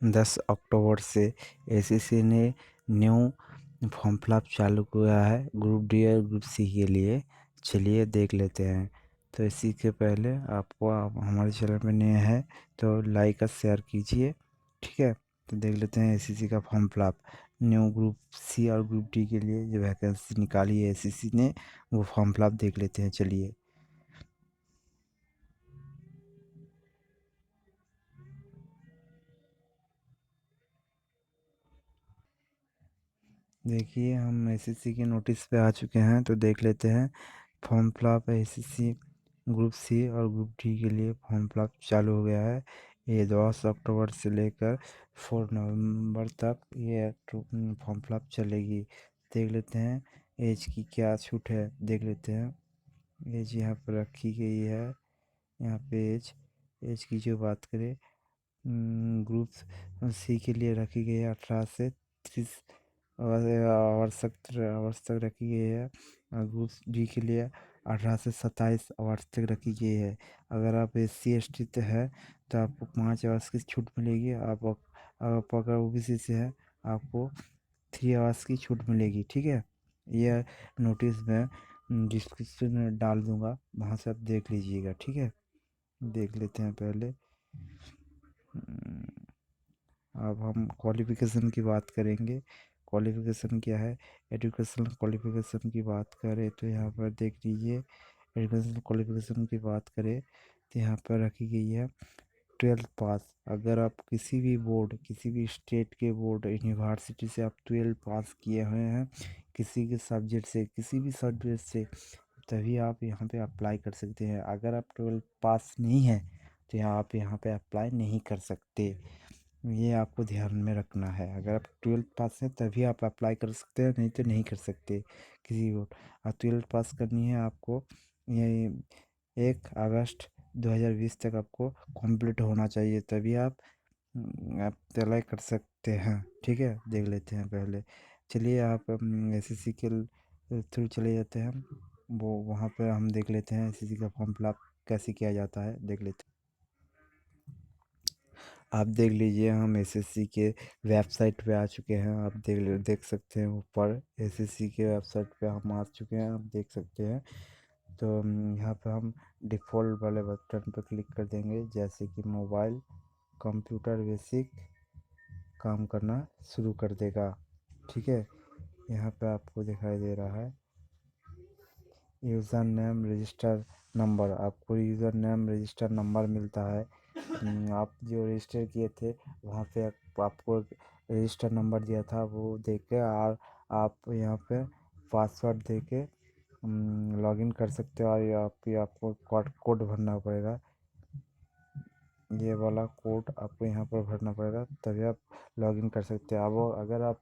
10 अक्टूबर से एसीसी ने new form fill up चालू किया है ग्रुप डी और ग्रुप सी के लिए। चलिए देख लेते हैं। तो इसी के पहले आपको आप हमारे चैनल में नए हैं तो लाइक और शेयर कीजिए, ठीक है। तो देख लेते हैं एसीसी का form fill up. New group C और ग्रुप डी के लिए जो वैकेंसी निकाली है एसीसी ने, वो फॉर्म फिलअप देख लेते हैं। चलिए देखिए, हम एसीसी के नोटिस पे आ चुके हैं तो देख लेते हैं। Form fill up ACC group C और ग्रुप डी के लिए फॉर्म फिलअप चालू हो गया है। ये 10 अक्टूबर से लेकर 4 नवंबर तक ये फॉर्म फिलअप चलेगी। देख लेते हैं एज की क्या छूट है, देख लेते हैं। एज यहाँ पर रखी गई है। यहाँ पे एज की जो बात करें, ग्रुप सी के लिए रखी गई है 18 से 30 वर्ष तक रखी गई है। और ग्रुप डी के लिए 18 से 27 वर्ष तक रखी गई है। अगर आप SC ST है तो आपको 5 वर्ष की छूट मिलेगी। आप अगर OBC से है आपको 3 वर्ष की छूट मिलेगी, ठीक है। यह नोटिस मैं डिस्क्रिप्शन में डाल दूंगा, वहाँ से आप देख लीजिएगा, ठीक है। देख लेते हैं पहले। अब हम क्वालिफ़िकेशन की बात करेंगे। क्वालिफ़िकेशन क्या है? एजुकेशनल क्वालिफ़िकेशन की बात करें तो यहाँ पर देख लीजिए। एजुकेशनल क्वालिफ़िकेशन की बात करें तो यहाँ पर रखी गई है 12th पास। अगर आप किसी भी बोर्ड, किसी भी स्टेट के बोर्ड यूनिवर्सिटी से आप 12 पास किए हुए हैं, किसी के सब्जेक्ट से, किसी भी सब्जेक्ट से, तभी आप यहाँ पे अप्लाई कर सकते हैं। अगर आप 12 पास नहीं है तो आप यहाँ पे अप्लाई नहीं कर सकते। ये आपको ध्यान में रखना है। अगर आप 12 पास हैं तभी आप अप्लाई कर सकते हैं, नहीं तो नहीं कर सकते किसी को। और 12 पास करनी है आपको, ये 1 अगस्त 2020 तक आपको कंप्लीट होना चाहिए, तभी आप अप्लाई कर सकते हैं, ठीक है। देख लेते हैं पहले। चलिए आप SSC के थ्रू चले जाते हैं। वो वहाँ पर हम देख लेते हैं SSC का फॉर्म फिलअप कैसे किया जाता है, देख लेते हैं। आप देख लीजिए, हम एसएससी के वेबसाइट पे आ चुके हैं। आप देख सकते हैं ऊपर एसएससी के वेबसाइट पे हम आ चुके हैं, आप देख सकते हैं। तो यहाँ पे हम डिफ़ॉल्ट वाले बटन पर क्लिक कर देंगे, जैसे कि मोबाइल कंप्यूटर बेसिक काम करना शुरू कर देगा, ठीक है। यहाँ पे आपको दिखाई दे रहा है यूज़र नेम रजिस्टर नंबर। आपको यूज़र नेम रजिस्टर नंबर मिलता है। आप जो रजिस्टर किए थे वहाँ पे आपको रजिस्टर नंबर दिया था, वो दे के और आप यहाँ पे पासवर्ड दे के लॉगिन कर सकते हो। और आपको कोड भरना पड़ेगा। ये वाला कोड आपको यहाँ पर भरना पड़ेगा, तभी आप लॉगिन कर सकते हैं। अब अगर आप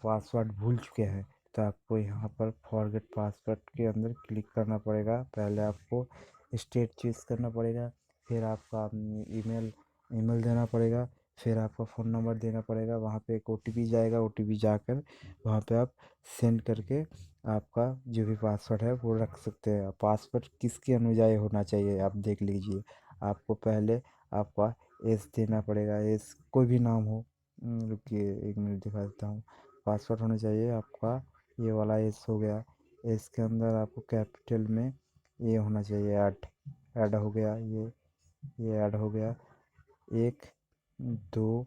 पासवर्ड भूल चुके हैं तो आपको यहाँ पर फॉरगेट पासवर्ड के अंदर क्लिक करना पड़ेगा। पहले आपको स्टेट चूज़ करना पड़ेगा, फिर आपका ईमेल ईमेल देना पड़ेगा, फिर आपका फ़ोन नंबर देना पड़ेगा। वहाँ पे एक OTP जाएगा, OTP जाकर वहाँ पे आप सेंड करके आपका जो भी पासवर्ड है वो रख सकते हैं। पासवर्ड किसके अनुयायी होना चाहिए आप देख लीजिए। आपको पहले आपका एस देना पड़ेगा, एस कोई भी नाम हो। रुकिए 1 मिनट दिखा देता हूँ। पासवर्ड होना चाहिए आपका, ये वाला एस हो गया। एस के अंदर आपको कैपिटल में ये होना चाहिए, ऐड हो गया, ये ऐड हो गया। 1 2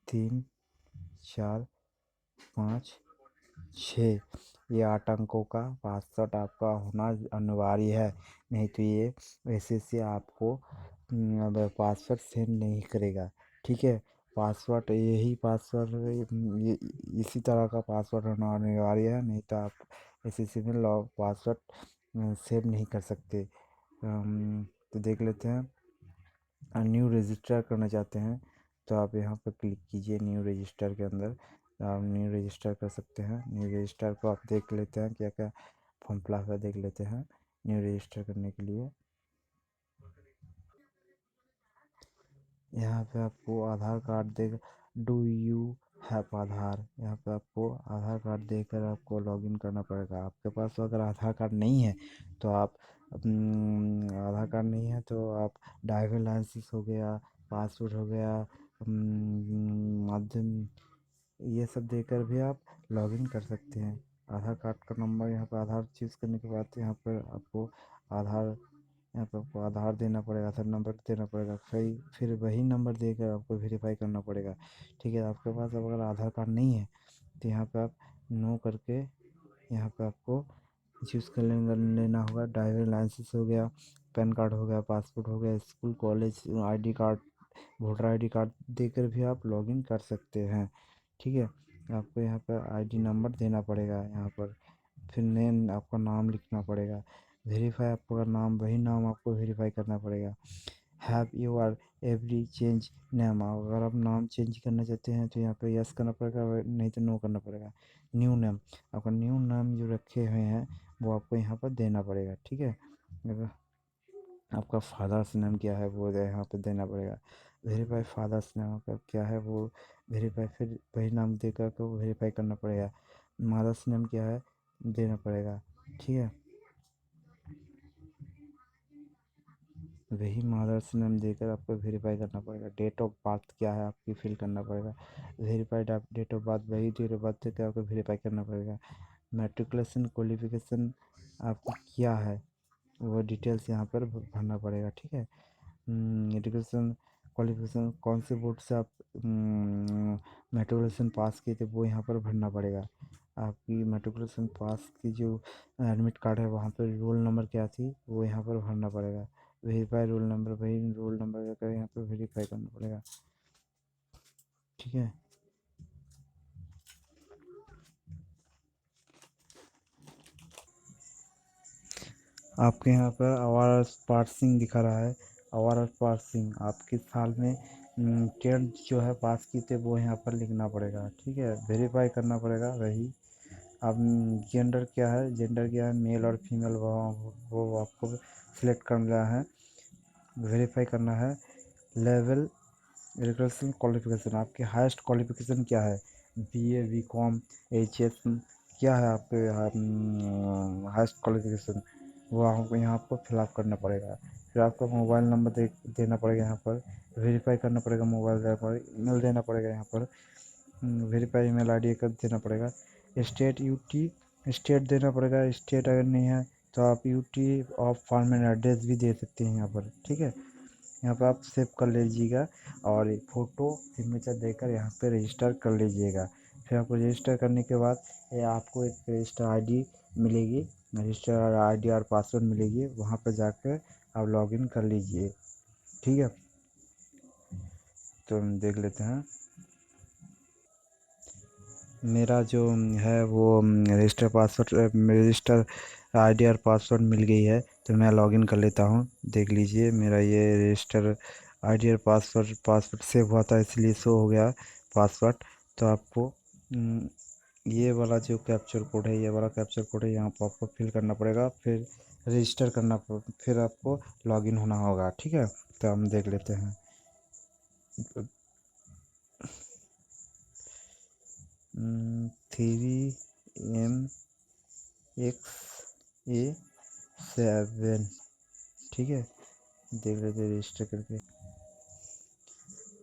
3 4 5 6, ये 8 अंकों का पासवर्ड आपका होना अनिवार्य है। नहीं तो ये वैसे से आपको पासवर्ड सेंड नहीं करेगा, ठीक है। पासवर्ड यही पासवर्ड ये इसी तरह का पासवर्ड होना अनिवार्य है, नहीं तो आप SSC में लॉग पासवर्ड सेव नहीं कर सकते। तो देख लेते हैं। न्यू रजिस्टर करना चाहते हैं तो आप यहाँ पर क्लिक कीजिए न्यू रजिस्टर के अंदर। आप न्यू रजिस्टर कर सकते हैं। न्यू रजिस्टर को आप देख लेते हैं क्या क्या फॉर्म फिलअप है, देख लेते हैं। न्यू रजिस्टर करने के लिए यहाँ पे आपको आधार कार्ड देगा। डू यू हैव आधार, यहाँ पे आपको आधार कार्ड देकर आपको लॉगिन करना पड़ेगा। आपके पास अगर आधार कार्ड नहीं है तो आप आधार कार्ड नहीं है तो आप ड्राइविंग लाइसेंस हो गया, पासपोर्ट हो गया, माध्यम ये सब देकर भी आप लॉगिन कर सकते हैं। आधार कार्ड का नंबर यहाँ पर आधार चूज़ करने के बाद यहाँ पर आपको आधार यहाँ पर आपको आधार देना पड़ेगा, आधार नंबर देना पड़ेगा, फिर वही नंबर देकर आपको वेरीफाई करना पड़ेगा। ठीक है, आपके पास अगर आधार कार्ड नहीं है तो यहाँ पे आप नो करके यहाँ पे आपको चूज़ कर लेना होगा। ड्राइविंग लाइसेंस हो गया, पैन कार्ड हो गया, पासपोर्ट हो गया, school college ID card, voter ID card देकर भी आप लॉगिन कर सकते हैं। ठीक है, आपको यहाँ पर आईडी नंबर देना पड़ेगा यहाँ पर, फिर नेम आपका नाम लिखना पड़ेगा, वेरीफाई आपका नाम वही नाम आपको वेरीफाई करना पड़ेगा। Have you are every change name, अगर आप नाम चेंज करना चाहते हैं तो यहाँ पे यस करना पड़ेगा, नहीं तो नो करना पड़ेगा। न्यू नेम, आपका न्यू नाम जो रखे हुए हैं वो आपको यहाँ पर देना पड़ेगा। ठीक है, अगर आपका फादर्स नेम क्या है वो यहाँ पे देना पड़ेगा। वेरीफाई फादर्स नेम का क्या है वो वेरीफाई, फिर वही नाम देकर को वेरीफाई करना पड़ेगा। मदर्स नेम क्या है देना पड़ेगा। ठीक है, वही मदर्स नेम देकर आपको वेरीफाई करना पड़ेगा। डेट ऑफ बर्थ क्या है आपकी फिल करना पड़ेगा। वेरीफाइड आप डेट ऑफ बर्थ, वही डेट ऑफ बर्थ देकर आपको वेरीफाई करना पड़ेगा। मैट्रिकुलेशन क्वालिफिकेशन आपकी क्या है वो डिटेल्स यहाँ पर भरना पड़ेगा। ठीक है, एजुकेशन क्वालिफिकेशन कौन से बोर्ड से आप मेट्रिकुलेशन पास किए थे वो यहाँ पर भरना पड़ेगा। आपकी मेट्रिकुलेशन पास की जो एडमिट कार्ड है वहाँ पर रोल नंबर क्या थी वो यहाँ पर भरना पड़ेगा। वेरीफाई रोल नंबर, वही रोल नंबर जाकर यहाँ पर वेरीफाई करना पड़ेगा। ठीक है, आपके यहाँ पर आवार पासिंग दिखा रहा है। आवार पासिंग आप किस साल में 10th जो है पास की थे वो यहाँ पर लिखना पड़ेगा। ठीक है, वेरीफाई करना पड़ेगा वही। अब जेंडर क्या है मेल और फीमेल, वो आपको सिलेक्ट करना है, वेरीफाई करना है। लेवल एजुकेशन क्वालिफिकेशन, आपकी हाईएस्ट क्वालिफिकेशन क्या है, बीए, बीकॉम, एचएस, क्या है आपके हाईएस्ट क्वालिफिकेशन, वो आपको यहाँ आपको फिलअप करना पड़ेगा। फिर आपको मोबाइल नंबर देना पड़ेगा यहाँ पर, वेरीफाई करना पड़ेगा मोबाइल देना पड़ेगा, ईमेल देना पड़ेगा यहाँ पर, वेरीफाई ईमेल आईडी कर देना पड़ेगा। स्टेट यूटी स्टेट देना पड़ेगा, स्टेट अगर नहीं है तो आप यूटी ऑफ परमानेंट एड्रेस भी दे सकते हैं यहाँ पर। ठीक है, यहाँ पर आप सेव कर लीजिएगा और एक फ़ोटो सिग्नेचर देकर यहाँ पे रजिस्टर कर लीजिएगा। फिर आपको रजिस्टर करने के बाद ये आपको एक रजिस्टर आईडी मिलेगी, रजिस्टर आईडी और पासवर्ड मिलेगी, वहाँ पर जाकर आप लॉगिन कर लीजिए। ठीक है, तो हम देख लेते हैं। मेरा जो है वो रजिस्टर आईडी और पासवर्ड मिल गई है, तो मैं लॉगिन कर लेता हूँ। देख लीजिए मेरा ये रजिस्टर आईडी और पासवर्ड सेव हुआ था इसलिए शो हो गया पासवर्ड। तो आपको ये वाला जो कैप्चर कोड है, ये वाला कैप्चर कोड है, यहाँ पर आपको फिल करना पड़ेगा, फिर रजिस्टर फिर आपको लॉगिन होना होगा। ठीक है, तो हम देख लेते हैं। 3MXA7, ठीक है, देख लेते रजिस्टर करके।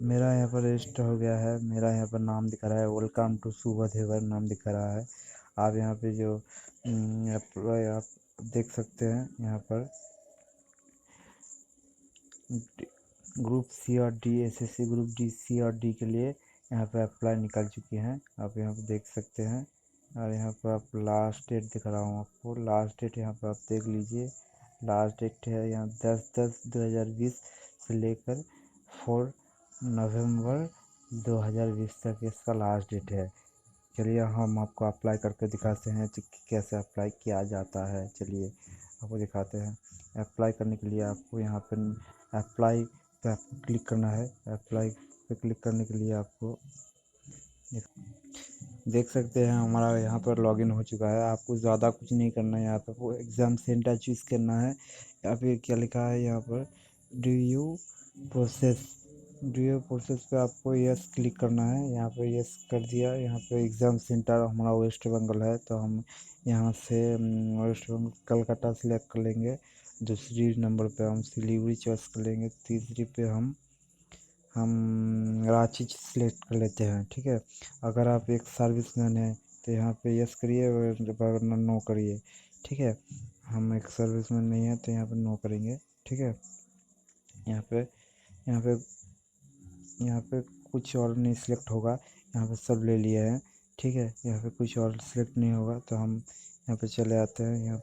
मेरा यहाँ पर रजिस्टर हो गया है, मेरा यहाँ पर नाम दिखा रहा है वेलकम टू शुभदेवर नाम दिखा रहा है। आप यहाँ पे जो आप देख सकते हैं यहाँ पर ग्रुप सी और डी, एसएससी ग्रुप डी, सी और डी के लिए यहाँ पे अप्लाई निकल चुके हैं, आप यहाँ पे देख सकते हैं। और यहाँ पर आप लास्ट डेट दिखा रहा हूँ आपको, लास्ट डेट यहाँ पर आप देख लीजिए। लास्ट डेट है यहाँ 10/10/2020 से लेकर 4 नवंबर 2020 तक इसका लास्ट डेट है। चलिए हम आपको अप्लाई करके दिखाते हैं कि कैसे अप्लाई किया जाता है। चलिए आपको दिखाते हैं। अप्लाई करने के लिए आपको यहाँ पर अप्लाई पे आपको क्लिक करना है। अप्लाई पे क्लिक करने के लिए आपको देख सकते हैं हमारा यहाँ पर लॉगिन हो चुका है। आपको ज़्यादा कुछ नहीं करना है, यहाँ पर वो एग्ज़ाम सेंटर चूज़ करना है। या फिर क्या लिखा है यहाँ पर डू यू प्रोसेस, पे आपको यस क्लिक करना है। यहाँ पर यस कर दिया। यहाँ पर एग्ज़ाम सेंटर हमारा वेस्ट बंगाल है, तो हम यहाँ से वेस्ट बंगाल कलकत्ता सेलेक्ट कर लेंगे। दूसरी नंबर पे हम सिलीगुड़ी चॉइस कर लेंगे। तीसरी पे हम हम रांची सिलेक्ट कर लेते हैं, ठीक है। अगर आप एक सर्विसमैन हैं तो यहाँ पे यस करिए, वरना नो करिए, ठीक है। हम एक सर्विसमैन नहीं है तो यहाँ पे नो करेंगे, ठीक है। यहाँ पे यहाँ पे यहाँ पे कुछ और नहीं सिलेक्ट होगा, यहाँ पे सब ले लिए हैं, ठीक है। यहाँ पे कुछ और सिलेक्ट नहीं होगा तो हम यहाँ पे चले आते हैं। यहाँ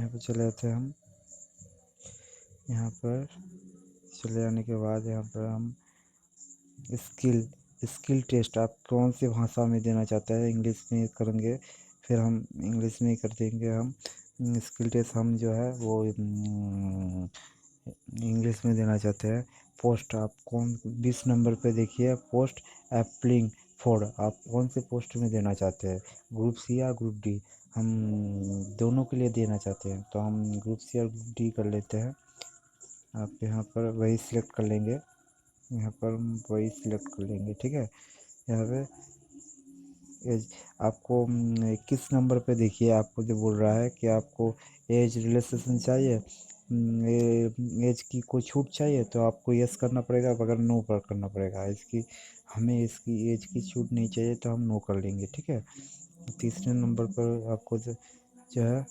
पे चले आते हैं हम। यहाँ पर चले आने के बाद यहाँ पर हम स्किल स्किल टेस्ट आप कौन सी भाषा में देना चाहते हैं, इंग्लिश में करेंगे, फिर हम इंग्लिश में ही कर देंगे। हम स्किल टेस्ट हम जो है वो इंग्लिश में देना चाहते हैं। पोस्ट आप कौन 20 नंबर पे देखिए, पोस्ट एप्लिंग फॉर आप कौन से पोस्ट में देना चाहते हैं, ग्रुप सी या ग्रुप डी। हम दोनों के लिए देना चाहते हैं तो हम ग्रुप सी और ग्रुप डी कर लेते हैं। आप यहाँ पर वही सिलेक्ट कर लेंगे, यहाँ पर हम वही सिलेक्ट कर लेंगे, ठीक है। यहाँ पे एज आपको किस नंबर पे देखिए, आपको जो बोल रहा है कि आपको एज रिलैक्सेशन चाहिए, एज की कोई छूट चाहिए तो आपको यस करना पड़ेगा, अगर नो पर करना पड़ेगा। इसकी हमें इसकी एज की छूट नहीं चाहिए तो हम नो कर लेंगे, ठीक है। तीसरे नंबर पर आपको जो है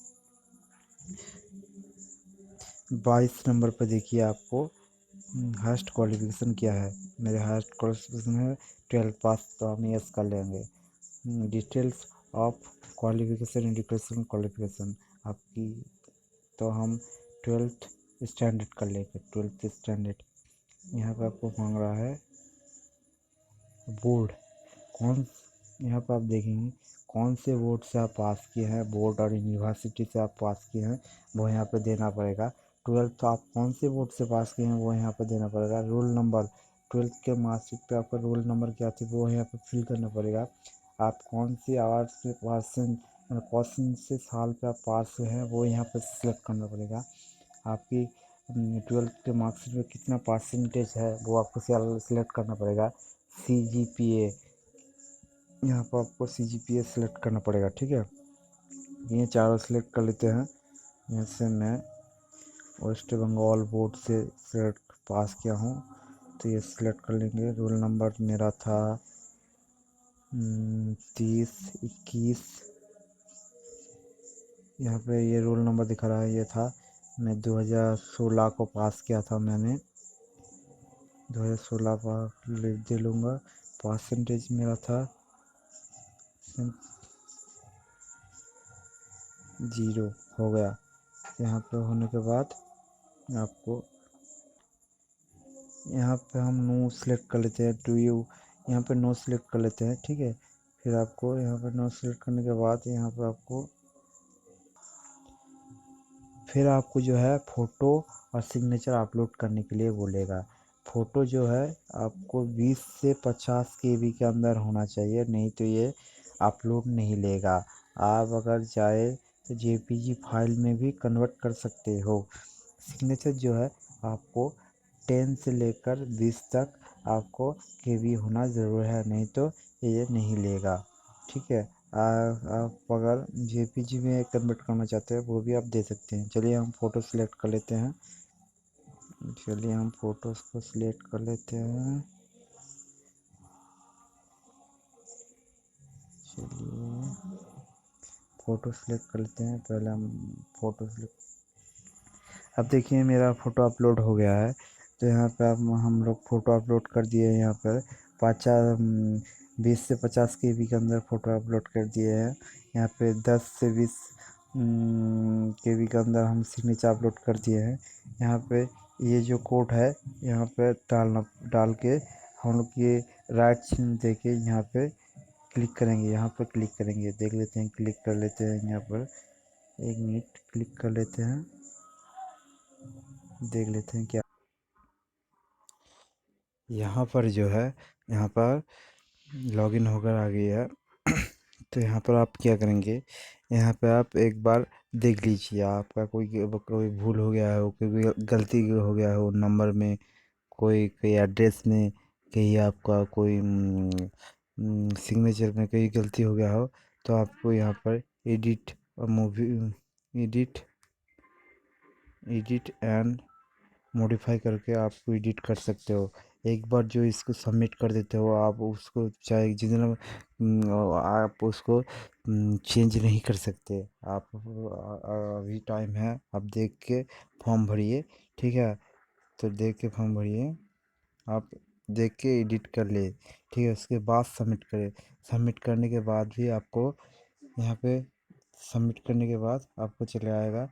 22 नंबर पर देखिए, आपको हाईएस्ट क्वालिफिकेशन क्या है। मेरे हाईएस्ट क्वालिफिकेशन है 12 पास, तो हम यस कर लेंगे। Details of qualification, education qualification आपकी, तो हम 12th स्टैंडर्ड कर लेंगे, 12th स्टैंडर्ड। यहाँ पे आपको मांग रहा है बोर्ड, कौन, यहाँ पर आप देखेंगे कौन से बोर्ड से आप पास किए हैं, बोर्ड और यूनिवर्सिटी से आप पास किए हैं वो यहाँ पे देना पड़ेगा। 12th आप कौन से बोर्ड से पास किए हैं वो यहाँ पे देना पड़ेगा। रोल नंबर 12th के मार्कशीट पे आपका रोल नंबर क्या थी वो यहाँ पे फिल करना पड़ेगा। आप कौन सी आवर्स से परसेंट, कौन से साल पे आप पास हुए हैं वो यहाँ पे सिलेक्ट करना पड़ेगा। आपकी 12th के मार्कशीट में कितना परसेंटेज है वो आपको सिलेक्ट करना पड़ेगा। CGPA, यहाँ पर आपको CGPA सिलेक्ट करना पड़ेगा, ठीक है। ये चारों सिलेक्ट कर लेते हैं। यहाँ से मैं वेस्ट बंगाल बोर्ड से सिलेक्ट पास किया हूँ तो ये सिलेक्ट कर लेंगे। रोल नंबर मेरा था 3021, यहाँ पे ये रोल नंबर दिखा रहा है, ये था। मैं 2016 को पास किया था, मैंने 2016 पास दे लूँगा। परसेंटेज मेरा था 0 हो गया। यहाँ पे होने के बाद आपको यहाँ पे हम नो सेलेक्ट कर लेते हैं, टू यू, यहाँ पे नो सेलेक्ट कर लेते हैं, ठीक है। फिर आपको यहाँ पे नो सेलेक्ट करने के बाद यहाँ पे आपको फिर आपको जो है फ़ोटो और सिग्नेचर अपलोड करने के लिए बोलेगा। फ़ोटो जो है आपको 20 से 50 KB के अंदर होना चाहिए, नहीं तो ये अपलोड नहीं लेगा। आप अगर चाहे तो JPG फाइल में भी कन्वर्ट कर सकते हो। सिग्नेचर जो है आपको 10 से लेकर 20 तक आपको KB होना ज़रूर है, नहीं तो ये नहीं लेगा, ठीक है। आप अगर JPG में कन्वर्ट करना चाहते हैं वो भी आप दे सकते हैं। चलिए हम फ़ोटो सिलेक्ट कर लेते हैं, चलिए हम फ़ोटोज़ को सिलेक्ट कर लेते हैं। चलिए फ़ोटो सिलेक्ट कर लेते हैं, पहले हम फ़ोटो सिलेक्ट। अब देखिए मेरा फ़ोटो अपलोड हो गया है, तो यहाँ पे अब हम लोग फ़ोटो अपलोड कर दिए हैं। यहाँ पर 20 से 50 KB के अंदर फ़ोटो अपलोड कर दिए हैं। यहाँ पे 10 से 20 KB के अंदर हम सिग्नेचर अपलोड कर दिए हैं। यहाँ पे ये जो कोड है यहाँ पे डाल के हम लोग ये राइट चिन्ह दे के यहाँ पे क्लिक करेंगे, यहाँ पर क्लिक करेंगे। देख लेते हैं, क्लिक कर लेते हैं यहाँ पर, 1 मिनट क्लिक कर लेते हैं, देख लेते हैं क्या। यहाँ पर जो है, यहाँ पर लॉगिन होकर आ गई है। तो यहाँ पर आप क्या करेंगे, यहाँ पे आप एक बार देख लीजिए आपका कोई भूल हो गया हो, कोई गलती हो गया हो नंबर में, कोई कोई एड्रेस में, कहीं आपका कोई सिग्नेचर में कहीं गलती हो गया हो, तो आपको यहाँ पर edit movie edit edit and modify करके आप एडिट कर सकते हो। एक बार जो इसको सबमिट कर देते हो आप, उसको चाहे जितना आप उसको चेंज नहीं कर सकते। आप अभी टाइम है, आप देख के फॉर्म भरिए, ठीक है। तो देख के फॉर्म भरिए, आप देख के एडिट कर ले, ठीक है। उसके बाद सबमिट करें। सबमिट करने के बाद भी आपको यहाँ पे सबमिट करने के बाद आपको चले आएगा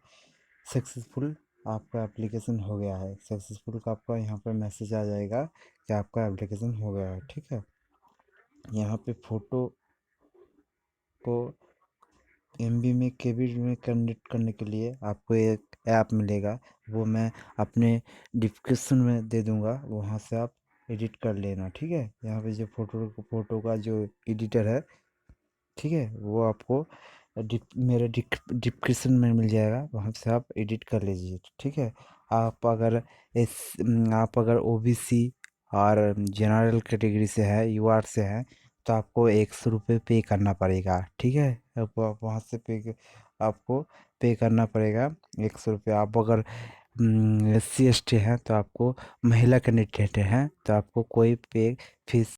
सक्सेसफुल, आपका एप्लीकेशन हो गया है। सक्सेसफुल का आपका यहाँ पर मैसेज आ जाएगा कि आपका एप्लीकेशन हो गया है, ठीक है। यहाँ पे फ़ोटो को एमबी में, केबी में कन्वर्ट करने के लिए आपको एक ऐप मिलेगा, वो मैं अपने डिस्क्रिप्शन में दे दूँगा, वहाँ से आप एडिट कर लेना, ठीक है। यहाँ पे जो फ़ोटो का जो एडिटर है, ठीक है, वो आपको मेरे डिस्क्रिप्शन में मिल जाएगा, वहाँ से आप एडिट कर लीजिए, ठीक है। आप अगर इस आप अगर ओबीसी और जनरल कैटेगरी से है, यूआर से है, तो आपको 100 रुपये पे करना पड़ेगा, ठीक है। आप वहाँ से आपको पे करना पड़ेगा 100 रुपये। आप अगर SC ST हैं तो आपको, महिला कैंडिडेट हैं तो आपको कोई पे फीस